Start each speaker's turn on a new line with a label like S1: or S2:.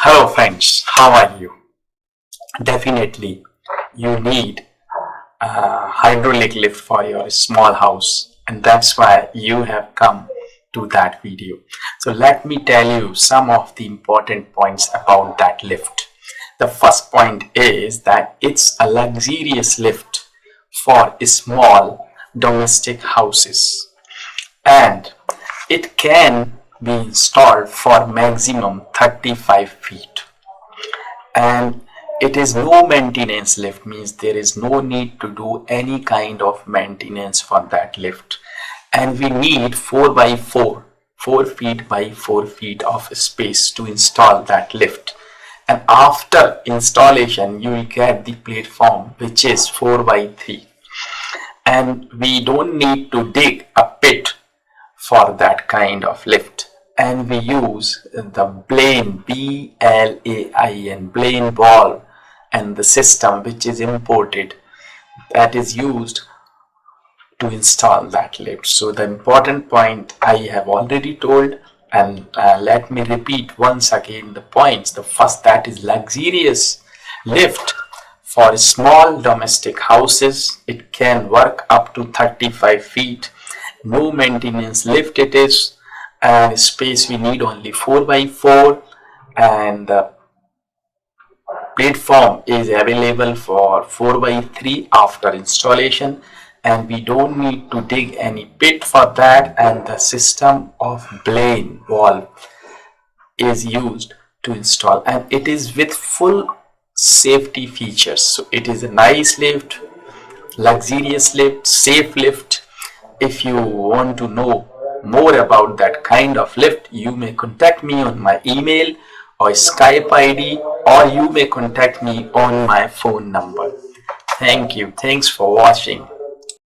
S1: Hello friends, how are you? Definitely you need a hydraulic lift for your small house, and that's why you have come to that video. So let me tell you some of the important points about that lift. The first point is that it's a luxurious lift for small domestic houses, and it can be installed for maximum 35 feet, and it is no maintenance lift, means there is no need to do any kind of maintenance for that lift. And we need 4 feet by 4 feet of space to install that lift. And after installation you will get the platform which is 4 by 3, and we don't need to dig a pit for that kind of lift. And we use the Blain, Blain, Blain ball, and the system which is imported, that is used to install that lift. So the important point I have already told, and let me repeat once again the points. The first, that is luxurious lift for small domestic houses. It can work up to 35 feet. No maintenance lift it is, and space we need only 4 by 4, and the platform is available for 4 by 3 after installation, and we don't need to dig any pit for that. And the system of Blain valve is used to install, and it is with full safety features. So it is a nice lift, luxurious lift, safe lift. If you want to know more about that kind of lift, you may contact me on my email or Skype ID, or you may contact me on my phone number. Thank you. Thanks for watching.